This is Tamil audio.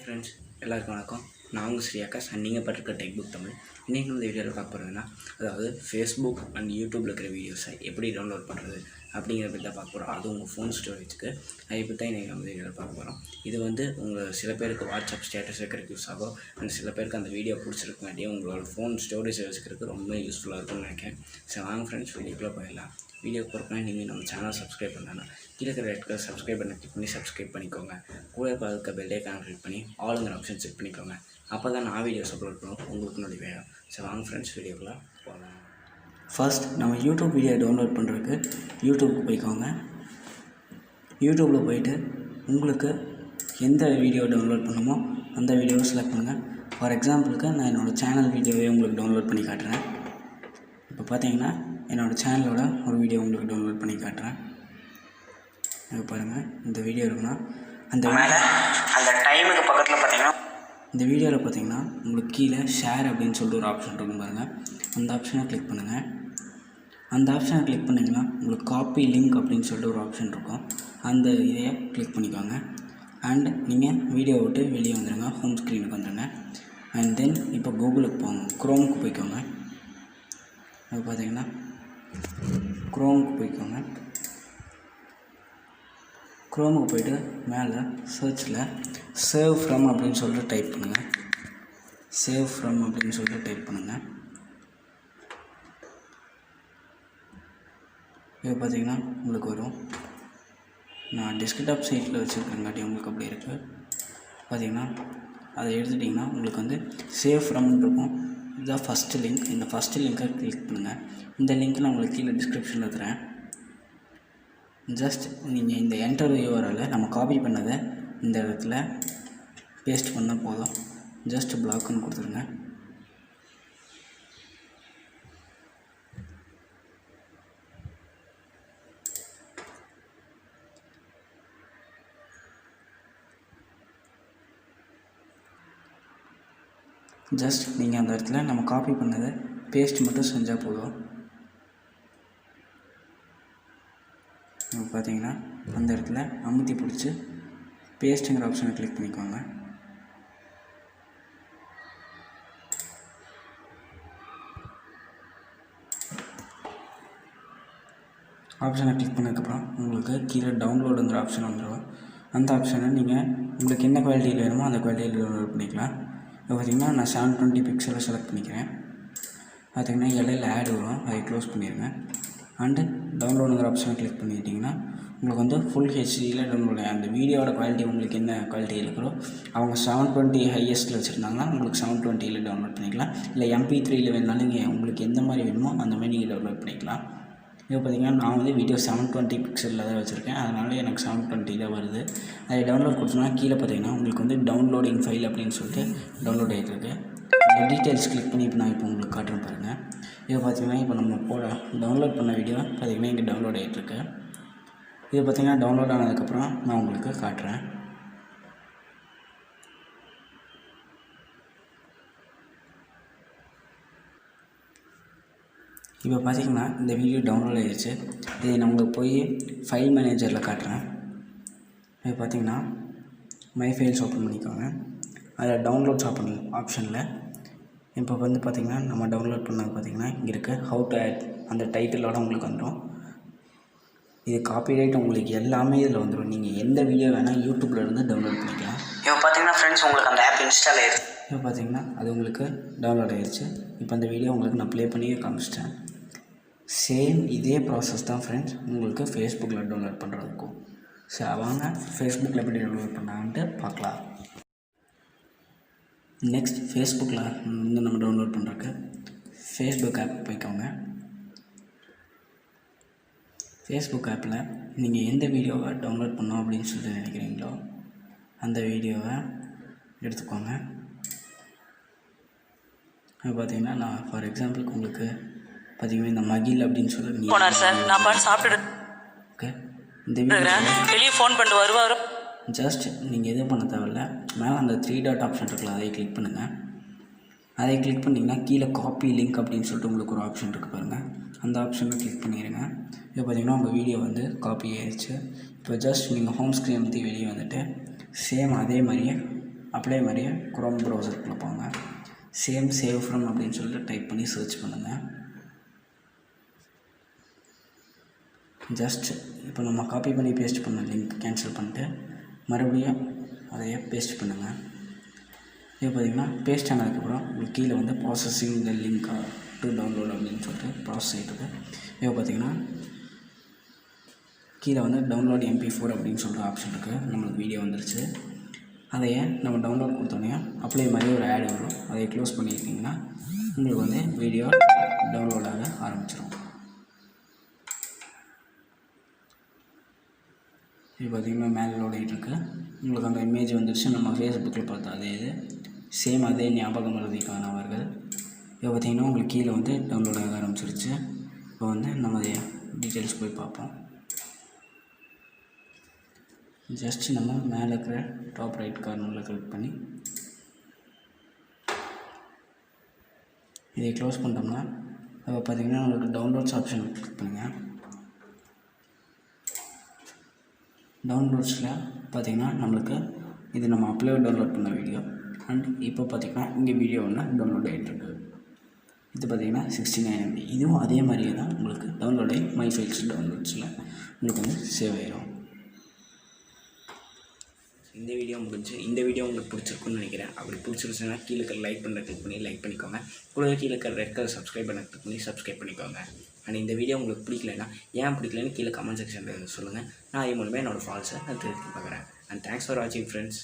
ஃப்ரெண்ட்ஸ் எல்லாருக்கும் வணக்கம். நான் உங்கள் ஸ்ரீ ஆகாஷ் அண்ட் நீங்கள் பார்த்துருக்க டெக் புக் தமிழ். இன்றைக்கி இந்த வீடியோவில் பார்க்க போகிறதுனா, அதாவது ஃபேஸ்புக் அண்ட் யூடியூப்பில் இருக்கிற வீடியோஸை எப்படி டவுன்லோட் பண்ணுறது அப்படிங்கிற பற்றி தான் பார்க்க போகிறோம். அது உங்கள் ஃபோன் ஸ்டோரேஜுக்கு அதை பற்றி தான் இன்றைக்கி நம்ம வீடியோவில் பார்க்க போகிறோம். இது உங்கள் சில பேருக்கு வாட்ஸ்அப் ஸ்டேட்டஸ் வைக்கிறதுக்கு யூஸ் ஆகும், அண்ட் சில பேருக்கு அந்த வீடியோ பிடிச்சிருக்காட்டியும் உங்களோட ஃபோன் ஸ்டோரேஜ் வச்சுக்கிறதுக்கு ரொம்ப யூஸ்ஃபுல்லாக இருக்கும்னு நினைக்கிறேன். சரி வாங்க ஃப்ரெண்ட்ஸ், வீடியோக்குள்ளே போயிடலாம். வீடியோ போகிறப்ப நீங்கள் நம்ம சேனல் சப்ஸ்கிரைப் பண்ணலாம். கீழே இருக்கிற ரெட் கலர் சப்ஸ்கிரைப் பண்ண கிளிக் பண்ணி சப்ஸ்கிரைப் பண்ணிக்கோங்க. கூட பார்க்க பெல் ஐக்கான் கிளிக் பண்ணி ஆளுங்கிற ஆப்ஷன் செட் பண்ணிக்கோங்க. அப்போ தான் நான் வீடியோஸ் அப்லோட் பண்ணுவோம் உங்களுக்கு நோட்டிஃபிகேஷன். சரி வாங்க ஃப்ரெண்ட்ஸ், வீடியோக்குள்ளே போகலாம். ஃபர்ஸ்ட் நம்ம யூடியூப் வீடியோ டவுன்லோட் பண்ணுறதுக்கு யூடியூப்க்கு போய்க்கோங்க. யூடியூப்பில் போயிட்டு உங்களுக்கு எந்த வீடியோ டவுன்லோட் பண்ணணுமோ அந்த வீடியோவை செலக்ட் பண்ணுங்கள். ஃபார் எக்ஸாம்பிளுக்கு நான் என்னோடய சேனல் வீடியோவே உங்களுக்கு டவுன்லோட் பண்ணி காட்டுறேன். இப்போ பார்த்தீங்கன்னா என்னோடய சேனலோட ஒரு வீடியோ உங்களுக்கு டவுன்லோட் பண்ணி காட்டுறேன். பாருங்கள், இந்த வீடியோ இருக்குன்னா அந்த டைமுக்கு பக்கத்தில் பார்த்தீங்கன்னா இந்த வீடியோவில் பார்த்தீங்கன்னா உங்களுக்கு கீழே ஷேர் அப்படின்னு சொல்லிட்டு ஒரு ஆப்ஷன் இருக்கும் பாருங்கள். அந்த ஆப்ஷனை கிளிக் பண்ணுங்கள். அந்த ஆப்ஷனை கிளிக் பண்ணிங்கன்னா உங்களுக்கு காப்பி லிங்க் அப்படின்னு சொல்லிட்டு ஒரு ஆப்ஷன் இருக்கும். அந்த இதையை கிளிக் பண்ணிக்கோங்க. அண்ட் நீங்கள் வீடியோ விட்டு வெளியே வந்துடுங்க, ஹோம் ஸ்க்ரீனுக்கு வந்துடுங்க. அண்ட் தென் இப்போ கூகுளுக்கு போங்க, க்ரோமுக்கு போய்க்கோங்க. அது பார்த்தீங்கன்னா க்ரோமுக்கு போய்க்கோங்க. க்ரோமுக்கு போய்ட்டு மேலே சர்ச்சில் சேவ் ஃப்ரம் அப்படின்னு சொல்லிட்டு டைப் பண்ணுங்கள். சேவ் ஃப்ரம் அப்படின்னு சொல்லிட்டு டைப் பண்ணுங்கள். இப்போ பார்த்தீங்கன்னா உங்களுக்கு வரும். நான் டெஸ்க்டாப் சைட்டில் வச்சுருக்கேங்காட்டி உங்களுக்கு அப்படி இருக்குது. பார்த்தீங்கன்னா அதை எடுத்துட்டிங்கன்னா உங்களுக்கு சேவ் ஃப்ரம்னு இருக்கும். இதுதான் ஃபஸ்ட்டு லிங்க். இந்த ஃபஸ்ட்டு லிங்க்கை கிளிக் பண்ணுங்கள். இந்த லிங்க் நான் உங்களுக்கு கீழே டிஸ்கிரிப்ஷனில் தரேன். ஜஸ்ட் நீங்கள் இந்த என்டர் யூஆர்எல்லை நம்ம காப்பி பண்ணதை இந்த இடத்துல பேஸ்ட் பண்ணால் போதும். ஜஸ்ட் பிளாக்னு கொடுத்துருங்க. ஜஸ்ட் நீங்கள் அந்த இடத்துல நம்ம காப்பி பண்ணதை பேஸ்ட் மட்டும் செஞ்சால் போதும். பார்த்தீங்கன்னா அந்த இடத்துல அமுத்தி பிடிச்சி பேஸ்ட்டுங்கிற ஆப்ஷனை கிளிக் பண்ணிக்கோங்க. ஆப்ஷனை கிளிக் பண்ணதுக்கப்புறம் உங்களுக்கு கீழே டவுன்லோடுங்கிற ஆப்ஷன் வந்துடும். அந்த ஆப்ஷனை நீங்கள் உங்களுக்கு என்ன குவாலிட்டியில் வேணுமோ அந்த குவாலிட்டியில் டவுன்லோட் பண்ணிக்கலாம். இப்போ பார்த்திங்கன்னா நான் 720 பிக்சலை செலக்ட் பண்ணிக்கிறேன். பார்த்திங்கன்னா இடையில ஆட் வரும், அதை க்ளோஸ் பண்ணிடுங்க. அண்டு டவுன்லோடுங்கிற ஆப்ஷனை கிளிக் பண்ணிக்கிட்டிங்கன்னா உங்களுக்கு ஃபுல் ஹெச்டியில் டவுன்லோட் ஆகும். அந்த வீடியோட குவாலிட்டி உங்களுக்கு என்ன குவாலிட்டி இருக்கிறோ அவங்க 720 ஹையஸ்ட்டில் வச்சுருந்தாங்கன்னா உங்களுக்கு 720யில் டவுன்லோட் பண்ணிக்கலாம். இல்லை MP3யில் வேணுனாலும் நீங்கள் உங்களுக்கு எந்த மாதிரி வேணுமோ அந்த மாதிரி நீங்கள் டவுன்லோட் பண்ணிக்கலாம். இப்போ பார்த்திங்கன்னா நான் வீடியோ 720 பிக்சலில் தான் வச்சுருக்கேன், அதனால் எனக்கு 720 தான் வருது. அதை டவுன்லோட் கொடுத்தோம்னா கீழே பார்த்திங்கன்னா உங்களுக்கு டவுன்லோடிங் ஃபைல் அப்படின்னு சொல்லிட்டு டவுன்லோட் ஆகிட்டுருக்கு. இந்த டீட்டெயில்ஸ் கிளிக் பண்ணி இப்போ நான் இப்போ உங்களுக்கு காட்டுறேன் பாருங்கள். இது பார்த்திங்கன்னா இப்போ நம்ம டவுன்லோட் பண்ண வீடியோ பார்த்திங்கன்னா இங்கே டவுன்லோட் ஆகிட்டுருக்கு. இது பார்த்திங்கன்னா டவுன்லோட் ஆனதுக்கப்புறம் நான் உங்களுக்கு காட்டுறேன். இப்போ பார்த்திங்கன்னா இந்த வீடியோ டவுன்லோட் ஆகிடுச்சு. இதை நான் உங்களுக்கு போய் ஃபைல் மேனேஜரில் காட்டுறேன். இது பார்த்திங்கன்னா மை ஃபைல்ஸ் ஓப்பன் பண்ணிக்கோங்க. அதில் டவுன்லோட்ஸ் ஆப்ஷனில் இப்போ பார்த்திங்கன்னா நம்ம டவுன்லோட் பண்ணது பார்த்திங்கன்னா இங்கே இருக்குது ஹவு டு ஆட் அந்த டைட்டிலோட உங்களுக்கு வந்துடும். இது காப்பிரைட் உங்களுக்கு எல்லாமே இதில் வந்துடும். நீங்கள் எந்த வீடியோ வேணால் யூடியூப்பில் இருந்து டவுன்லோட் பண்ணிக்கலாம். இப்போ பார்த்திங்கன்னா ஃப்ரெண்ட்ஸ் உங்களுக்கு அந்த ஆப் இன்ஸ்டால் ஆகிடுச்சு. இப்போ பார்த்திங்கன்னா அது உங்களுக்கு டவுன்லோட் ஆகிடுச்சு. இப்போ அந்த வீடியோ உங்களுக்கு நான் ப்ளே பண்ணி காமிச்சிட்டேன். சேம் இதே ப்ராசஸ் தான் ஃப்ரெண்ட்ஸ் உங்களுக்கு ஃபேஸ்புக்கில் டவுன்லோட் பண்ணுறதுக்கும். சரி வாங்க ஃபேஸ்புக்கில் எப்படி டவுன்லோட் பண்ணான்ட்டு பார்க்கலாம். நெக்ஸ்ட் ஃபேஸ்புக்கில் நம்ம டவுன்லோட் பண்ணுறதுக்கு ஃபேஸ்புக் ஆப் போய்க்கோங்க. ஃபேஸ்புக் ஆப்பில் நீங்கள் எந்த வீடியோவை டவுன்லோட் பண்ணோம் அப்படின்னு சொல்லிட்டு நினைக்கிறீங்களோ அந்த வீடியோவை எடுத்துக்கோங்க. அது பார்த்திங்கன்னா நான் ஃபார் எக்ஸாம்பிளுக்கு உங்களுக்கு பார்த்திங்கன்னா இந்த மகிழ் அப்படின்னு சொல்லி ஓகே இந்த வீடியோ வெளியே ஃபோன் பண்ணிட்டு வருவார். ஜஸ்ட் நீங்கள் எதுவும் பண்ண தேவையில்ல, மேலே அந்த 3 டாட் ஆப்ஷன் இருக்குல்ல அதை கிளிக் பண்ணுங்கள். அதை கிளிக் பண்ணிங்கன்னா கீழே காப்பி லிங்க் அப்படின்னு சொல்லிட்டு உங்களுக்கு ஒரு ஆப்ஷன் இருக்குது பாருங்கள். அந்த ஆப்ஷனை கிளிக் பண்ணிடுங்க. இப்போ பார்த்திங்கன்னா உங்கள் வீடியோ காப்பி ஆகிடுச்சு. இப்போ ஜஸ்ட் நீங்கள் ஹோம் ஸ்க்ரீன் பற்றி வெளியே வந்துட்டு சேம் அதே மாதிரியே அப்படியே மாதிரியே குரோம் ப்ரௌசருக்குள்ளே போங்க. சேவ் ஃப்ரம் அப்படின்னு சொல்லிட்டு டைப் பண்ணி சர்ச் பண்ணுங்கள். ஜஸ்ட் இப்போ நம்ம காப்பி பண்ணி பேஸ்ட் பண்ண லிங்க் கேன்சல் பண்ணிட்டு மறுபடியும் அதையே பேஸ்ட் பண்ணுங்கள். இப்போ பார்த்திங்கன்னா பேஸ்ட் ஆனதுக்கப்புறம் உங்களுக்கு கீழே வந்து processing the link to download அப்படின்னு சொல்லிட்டு ப்ராசஸ் ஆகிட்டு இப்போ பார்த்திங்கன்னா கீழே வந்து டவுன்லோட் MP4 அப்படின்னு சொல்லிட்டு ஆப்ஷன் இருக்குது. நம்மளுக்கு வீடியோ வந்துருச்சு. அதையே நம்ம டவுன்லோட் கொடுத்தோன்னே அப்ளை மாதிரி ஒரு ஆட் வரும். அதை க்ளோஸ் பண்ணியிருக்கீங்கன்னா உங்களுக்கு வந்து வீடியோ டவுன்லோட் ஆக ஆரம்பிச்சிடும். இது பார்த்திங்கன்னா மேலே லோட் ஆகிட்டுருக்கு. உங்களுக்கு அந்த இமேஜ் வந்துடுச்சு. நம்ம ஃபேஸ்புக்கில் பார்த்தா அதே இது சேம் அதே ஞாபகம் மறதிக்கானவர்கள். இப்போ பார்த்திங்கன்னா உங்களுக்கு கீழே வந்து டவுன்லோட் ஆக ஆரம்பிச்சிருச்சு. இப்போ வந்து நம்ம அதை டீட்டெயில்ஸ் போய் பார்ப்போம். ஜஸ்ட் நம்ம மேலே இருக்கிற டாப் ரைட் கார்னரில் கிளிக் பண்ணி இதை க்ளோஸ் பண்ணிட்டோம்னா இப்போ பார்த்திங்கன்னா உங்களுக்கு டவுன்லோட்ஸ் ஆப்ஷன் கிளிக் பண்ணுங்கள். டவுன்லோட்ஸில் பார்த்திங்கன்னா நம்மளுக்கு இது நம்ம டவுன்லோட் பண்ண வீடியோ அண்ட் இப்போ பார்த்திங்கன்னா இங்கே வீடியோ ஒன்று டவுன்லோட் ஆகிட்டுருக்கு. இது பார்த்திங்கன்னா 69 MB. இதுவும் அதே மாதிரியே தான் உங்களுக்கு டவுன்லோட் ஆகி மை ஃபைல்ஸ் டவுன்லோட்ஸில் உங்களுக்கு வந்து சேவ் ஆகிடும். இந்த வீடியோ உங்களுக்கு பிடிச்சிருக்குன்னு நினைக்கிறேன். அப்படி பிடிச்சிருச்சுன்னா கீழே இருக்கிற லைக் பண்ண கிளிக் பண்ணி லைக் பண்ணிக்கோங்க. கூட கீழே இருக்கிற ரெட் கலர் சப்ஸ்கிரைப் பண்ண கிளிக் பண்ணி சப்ஸ்கிரைப் பண்ணிக்கோங்க. அண்ட் இந்த வீடியோ உங்களுக்கு பிடிக்கலைன்னா ஏன் பிடிக்கலன்னு கீழே கமெண்ட் செக்ஷனில் சொல்லுங்கள். நான் இது மூலமே என்னோடய ஃபால்ஸை நான் திருப்பி பார்க்குறேன். அண்ட் தேங்க்ஸ் ஃபார் வாட்சிங் ஃப்ரெண்ட்ஸ்.